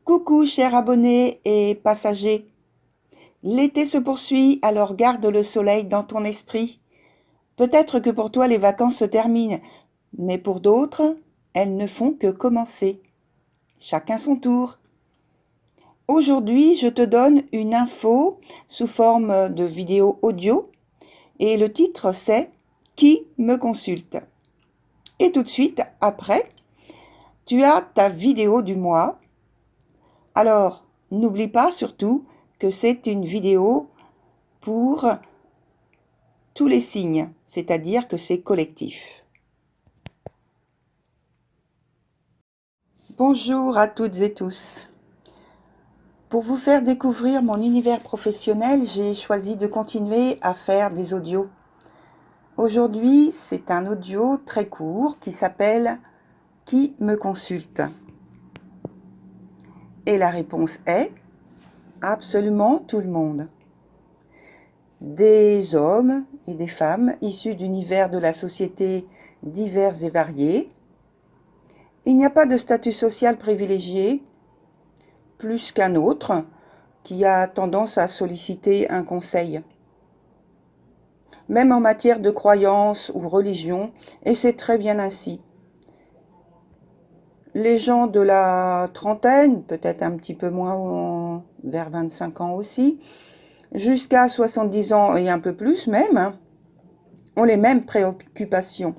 Coucou chers abonnés et passagers. L'été se poursuit, alors garde le soleil dans ton esprit. Peut-être que pour toi les vacances se terminent, mais pour d'autres, elles ne font que commencer. Chacun son tour. Aujourd'hui, je te donne une info sous forme de vidéo audio et le titre c'est « Qui me consulte ?» Et tout de suite après, tu as ta vidéo du mois. Alors, n'oublie pas surtout que c'est une vidéo pour tous les signes, c'est-à-dire que c'est collectif. Bonjour à toutes et tous. Pour vous faire découvrir mon univers professionnel, j'ai choisi de continuer à faire des audios. Aujourd'hui, c'est un audio très court qui s'appelle « Qui me consulte ?» Et la réponse est absolument tout le monde. Des hommes et des femmes issus d'univers de la société divers et variés. Il n'y a pas de statut social privilégié, plus qu'un autre, qui a tendance à solliciter un conseil. Même en matière de croyance ou religion, et c'est très bien ainsi. Les gens de la trentaine, peut-être un petit peu moins, vers 25 ans aussi, jusqu'à 70 ans et un peu plus même, ont les mêmes préoccupations.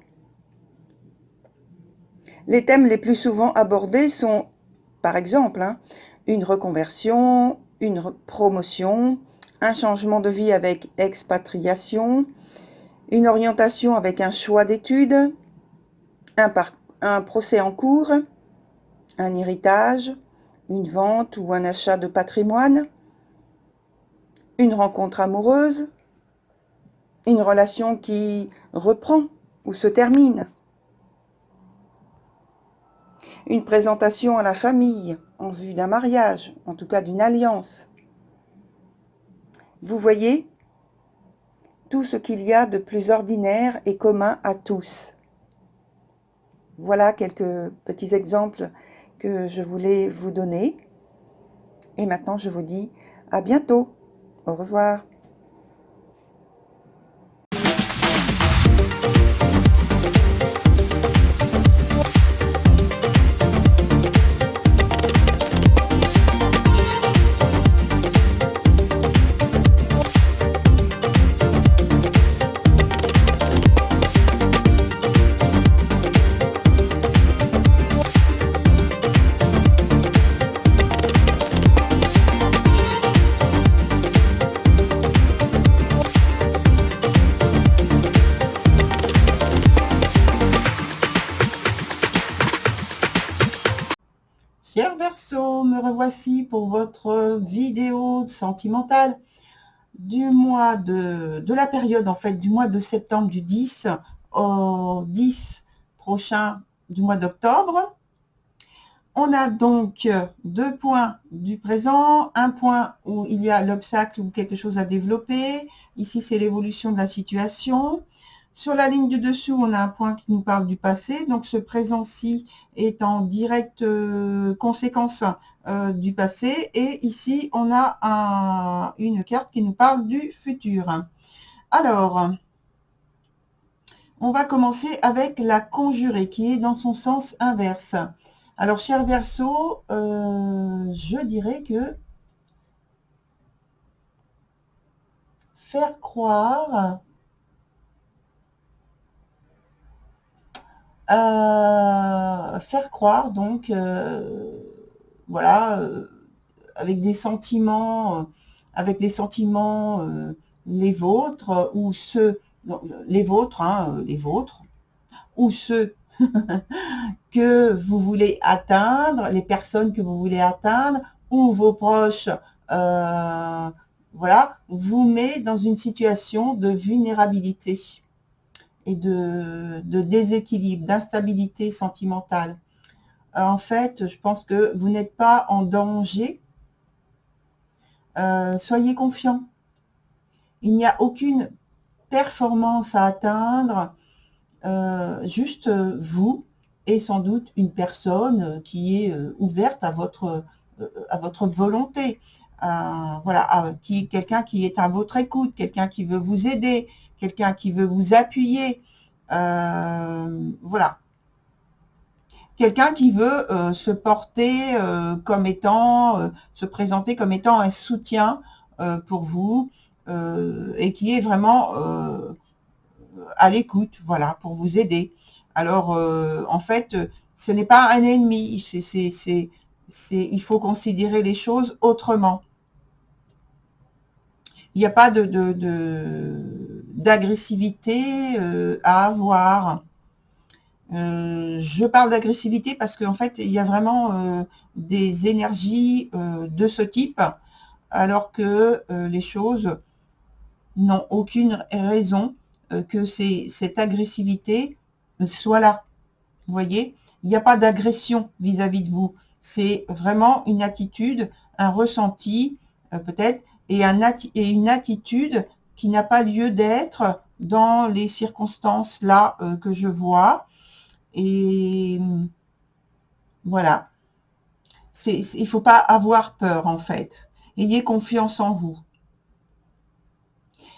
Les thèmes les plus souvent abordés sont, par exemple, une reconversion, une promotion, un changement de vie avec expatriation, une orientation avec un choix d'études, un procès en cours, un héritage, une vente ou un achat de patrimoine, une rencontre amoureuse, une relation qui reprend ou se termine, une présentation à la famille en vue d'un mariage, en tout cas d'une alliance. Vous voyez tout ce qu'il y a de plus ordinaire et commun à tous. Voilà quelques petits exemples que je voulais vous donner. Et maintenant, je vous dis à bientôt. Au revoir. Cher Verseau, me revoici pour votre vidéo sentimentale du mois de la période en fait du mois de septembre, du 10 au 10 prochain du mois d'octobre. On a donc 2 points du présent, un point où il y a l'obstacle ou quelque chose à développer. Ici, c'est l'évolution de la situation. Sur la ligne du dessous, on a un point qui nous parle du passé. Donc, ce présent-ci est en directe conséquence du passé. Et ici, on a une carte qui nous parle du futur. Alors, on va commencer avec la conjurée qui est dans son sens inverse. Alors, cher Verseau, je dirais que faire croire, donc, voilà, avec des sentiments, avec les sentiments, les vôtres, ou ceux, non, les vôtres, les vôtres, ou ceux que vous voulez atteindre, les personnes que vous voulez atteindre, ou vos proches, voilà, vous met dans une situation de vulnérabilité et de déséquilibre, d'instabilité sentimentale. En fait, je pense que vous n'êtes pas en danger. Soyez confiants. Il n'y a aucune performance à atteindre, juste vous et sans doute une personne qui est ouverte à votre à votre volonté, voilà, quelqu'un qui est à votre écoute, quelqu'un qui veut vous aider, quelqu'un qui veut vous appuyer, voilà. Quelqu'un qui veut se porter comme étant, se présenter comme étant un soutien pour vous et qui est vraiment à l'écoute, voilà, pour vous aider. Alors, en fait, ce n'est pas un ennemi, il faut considérer les choses autrement. Il n'y a pas d'agressivité à avoir. Je parle d'agressivité parce qu'en fait, il y a vraiment des énergies de ce type, alors que les choses n'ont aucune raison que cette agressivité soit là. Vous voyez, il n'y a pas d'agression vis-à-vis de vous. C'est vraiment une attitude, un ressenti peut-être, et une attitude qui n'a pas lieu d'être dans les circonstances là que je vois. Et voilà, il ne faut pas avoir peur en fait. Ayez confiance en vous.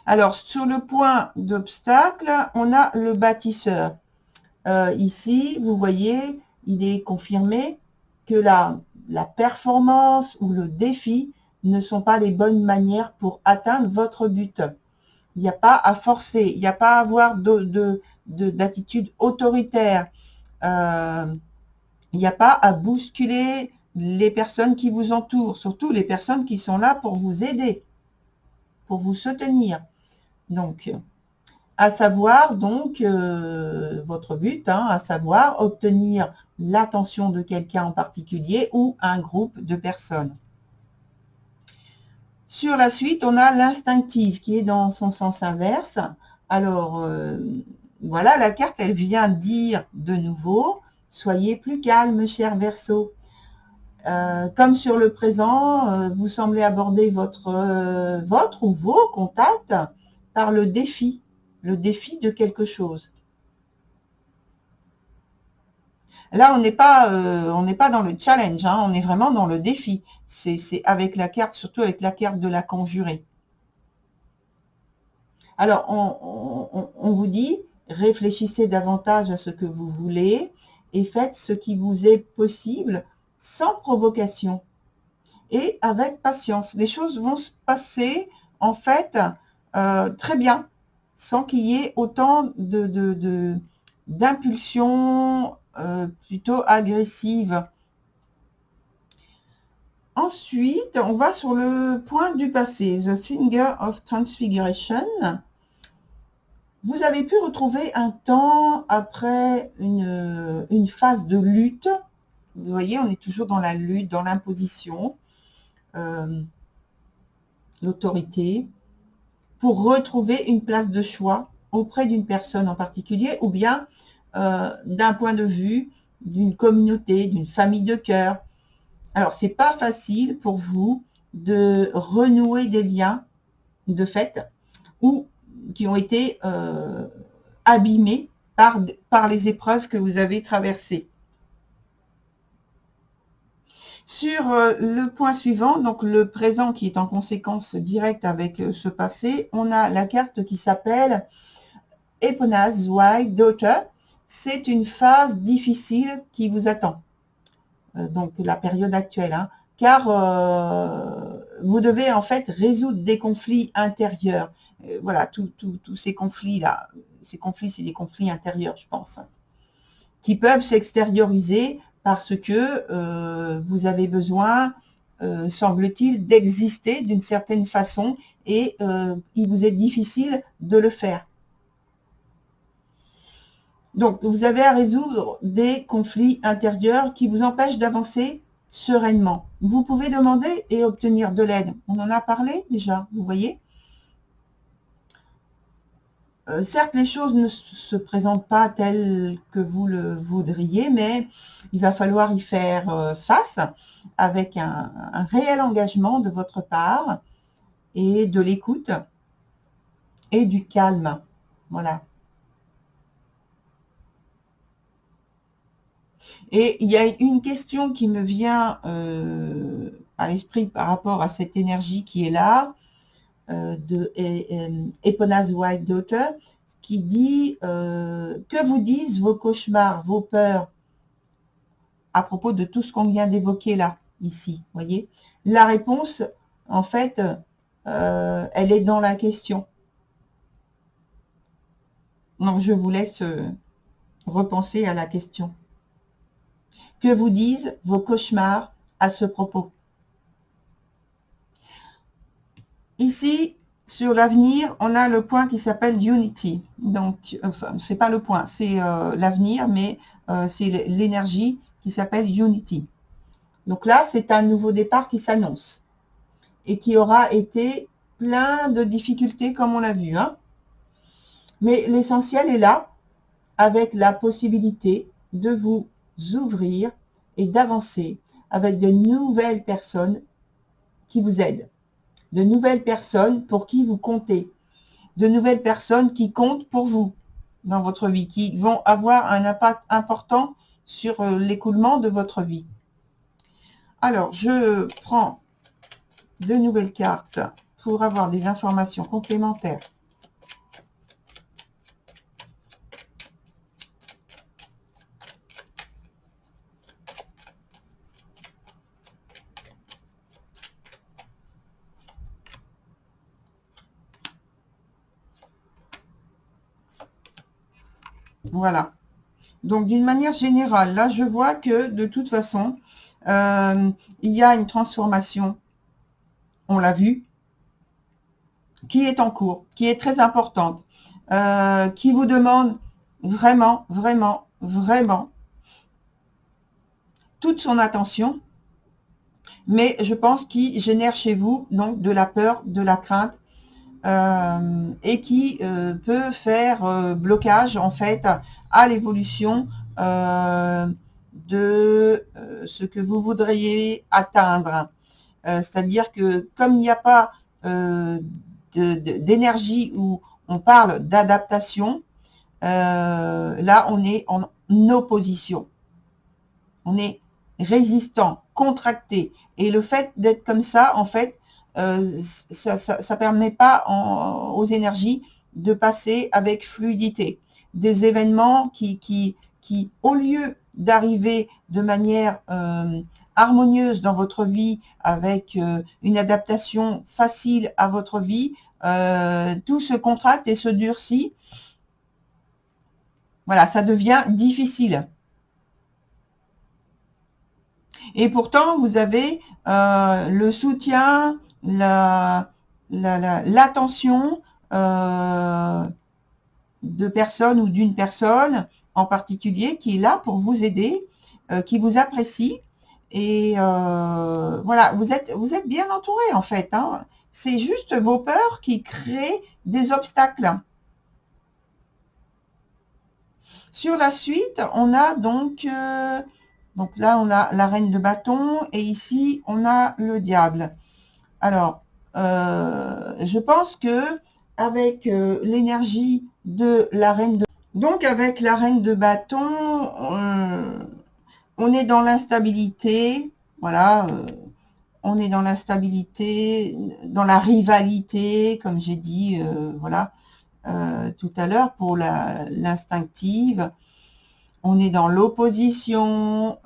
Alors, sur le point d'obstacle, on a le bâtisseur. Ici, vous voyez, il est confirmé que la performance ou le défi ne sont pas les bonnes manières pour atteindre votre but. Il n'y a pas à forcer, il n'y a pas à avoir d'attitude autoritaire. Il n'y a pas à bousculer les personnes qui vous entourent, surtout les personnes qui sont là pour vous aider, pour vous soutenir. Donc, à savoir donc votre but, à savoir obtenir l'attention de quelqu'un en particulier ou un groupe de personnes. Sur la suite, on a l'instinctive qui est dans son sens inverse. Alors, voilà, la carte, elle vient dire de nouveau, soyez plus calme, cher Verseau. Comme sur le présent, vous semblez aborder votre ou vos contacts par le défi de quelque chose. Là, on n'est pas dans le challenge, on est vraiment dans le défi. C'est avec la carte, surtout avec la carte de la conjurée. Alors, on vous dit, réfléchissez davantage à ce que vous voulez et faites ce qui vous est possible sans provocation et avec patience. Les choses vont se passer, en fait, très bien, sans qu'il y ait autant d'impulsions plutôt agressives. Ensuite, on va sur le point du passé, The Finger of Transfiguration. Vous avez pu retrouver un temps après une phase de lutte. Vous voyez, on est toujours dans la lutte, dans l'imposition, l'autorité, pour retrouver une place de choix auprès d'une personne en particulier ou bien d'un point de vue d'une communauté, d'une famille de cœur. Alors, c'est pas facile pour vous de renouer des liens de fait ou qui ont été abîmés par les épreuves que vous avez traversées. Sur le point suivant, donc le présent qui est en conséquence directe avec ce passé, on a la carte qui s'appelle Epona's Wild Daughter. C'est une phase difficile qui vous attend, donc la période actuelle, car vous devez en fait résoudre des conflits intérieurs. Voilà, tous ces conflits-là, ces conflits, c'est des conflits intérieurs, je pense, qui peuvent s'extérioriser parce que vous avez besoin, semble-t-il, d'exister d'une certaine façon et il vous est difficile de le faire. Donc, vous avez à résoudre des conflits intérieurs qui vous empêchent d'avancer sereinement. Vous pouvez demander et obtenir de l'aide. On en a parlé déjà, vous voyez. Certes, les choses ne se présentent pas telles que vous le voudriez, mais il va falloir y faire face avec un réel engagement de votre part et de l'écoute et du calme. Voilà. Et il y a une question qui me vient à l'esprit par rapport à cette énergie qui est là, de Epona's White Daughter, qui dit que vous disent vos cauchemars, vos peurs, à propos de tout ce qu'on vient d'évoquer là, ici, voyez. La réponse, en fait, elle est dans la question. Donc, je vous laisse repenser à la question. Que vous disent vos cauchemars à ce propos? Ici, sur l'avenir, on a le point qui s'appelle Unity. Donc, enfin, c'est pas le point, c'est l'avenir, mais c'est l'énergie qui s'appelle Unity. Donc là, c'est un nouveau départ qui s'annonce et qui aura été plein de difficultés, comme on l'a vu, hein. Mais l'essentiel est là, avec la possibilité de vous ouvrir et d'avancer avec de nouvelles personnes qui vous aident, de nouvelles personnes pour qui vous comptez, de nouvelles personnes qui comptent pour vous dans votre vie, qui vont avoir un impact important sur l'écoulement de votre vie. Alors, je prends de nouvelles cartes pour avoir des informations complémentaires. Voilà. Donc, d'une manière générale, là, je vois que, de toute façon, il y a une transformation, on l'a vu, qui est en cours, qui est très importante, qui vous demande vraiment, vraiment, vraiment toute son attention, mais je pense qu'il génère chez vous donc de la peur, de la crainte, et qui peut faire blocage en fait à l'évolution de ce que vous voudriez atteindre. C'est-à-dire que comme il n'y a pas d'énergie où on parle d'adaptation, là on est en opposition. On est résistant, contracté. Et le fait d'être comme ça, en fait, ça permet pas aux énergies de passer avec fluidité. Des événements qui au lieu d'arriver de manière harmonieuse dans votre vie, avec une adaptation facile à votre vie, tout se contracte et se durcit. Voilà, ça devient difficile. Et pourtant, vous avez le soutien, l'attention de personnes ou d'une personne en particulier qui est là pour vous aider, qui vous apprécie. Et voilà, vous êtes bien entouré en fait, hein. C'est juste vos peurs qui créent des obstacles. Sur la suite, on a donc là, on a la reine de bâton et ici, on a le diable. Alors, je pense que avec l'énergie de la reine de... Donc, avec la reine de bâton, on est dans l'instabilité. Voilà, on est dans l'instabilité, dans la rivalité, comme j'ai dit, voilà, tout à l'heure, pour l'instinctive. On est dans l'opposition.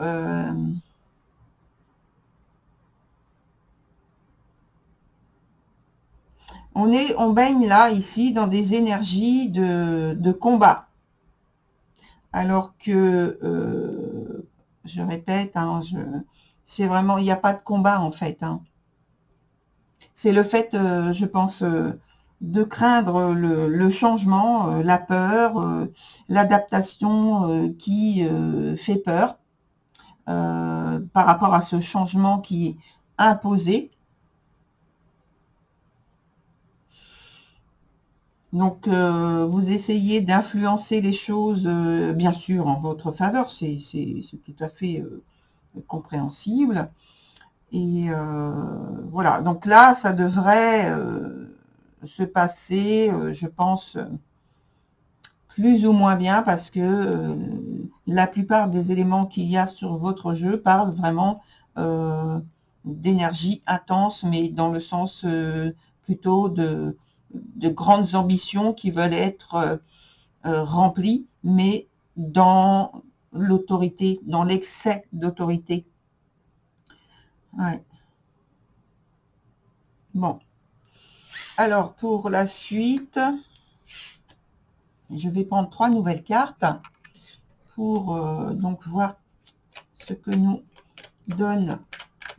On baigne là, ici, dans des énergies de combat. Alors que, je répète, hein, c'est vraiment, il n'y a pas de combat en fait, hein. C'est le fait, je pense, de craindre le changement, la peur, l'adaptation qui fait peur par rapport à ce changement qui est imposé. Donc, vous essayez d'influencer les choses, bien sûr, en votre faveur, c'est tout à fait compréhensible. Et voilà, donc là, ça devrait se passer, je pense, plus ou moins bien, parce que la plupart des éléments qu'il y a sur votre jeu parlent vraiment d'énergie intense, mais dans le sens plutôt de grandes ambitions qui veulent être remplies, mais dans l'autorité, dans l'excès d'autorité. Ouais. Bon. Alors, pour la suite, je vais prendre 3 nouvelles cartes pour donc voir ce que nous donnent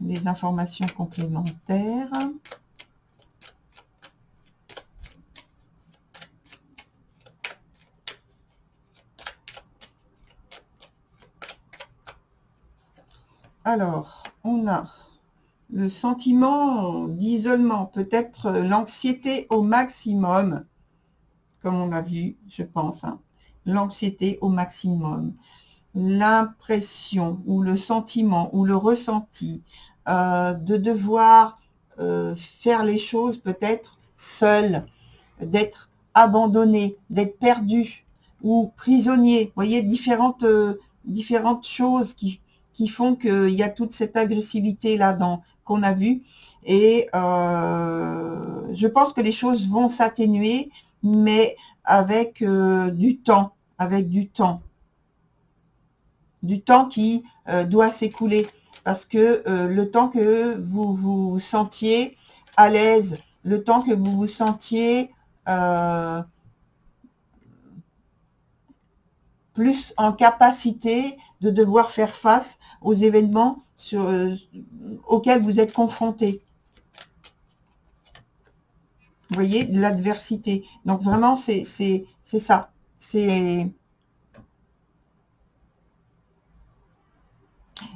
les informations complémentaires. Alors, on a le sentiment d'isolement, peut-être l'anxiété au maximum, comme on l'a vu, je pense, hein. L'anxiété au maximum, l'impression ou le sentiment ou le ressenti de devoir faire les choses peut-être seul, d'être abandonné, d'être perdu ou prisonnier. Vous voyez, différentes choses qui font qu'il y a toute cette agressivité là-dedans qu'on a vu. Et je pense que les choses vont s'atténuer, mais avec du temps, du temps qui doit s'écouler, parce que le temps que vous vous sentiez à l'aise, le temps que vous vous sentiez plus en capacité de devoir faire face aux événements auxquels vous êtes confrontés. Vous voyez, de l'adversité. Donc vraiment, c'est ça.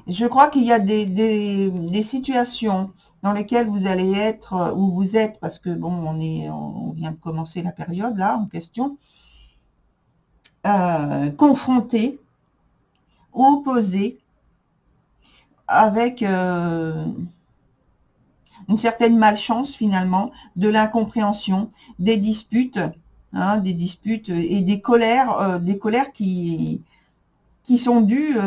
Je crois qu'il y a des situations dans lesquelles vous allez être, où vous êtes, parce que bon, on vient de commencer la période là en question, confronté, opposé, avec une certaine malchance finalement, de l'incompréhension, des disputes, hein, des disputes et des colères qui sont dues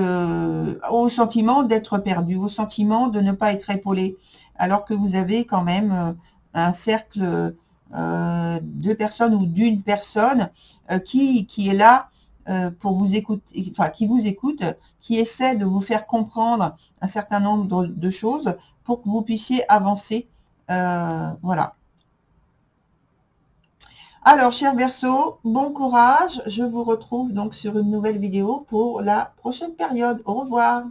au sentiment d'être perdu, au sentiment de ne pas être épaulé, alors que vous avez quand même un cercle de personnes ou d'une personne qui est là pour vous écouter, enfin qui vous écoute, qui essaie de vous faire comprendre un certain nombre de choses pour que vous puissiez avancer. Voilà. Alors, cher Verseau, bon courage. Je vous retrouve donc sur une nouvelle vidéo pour la prochaine période. Au revoir.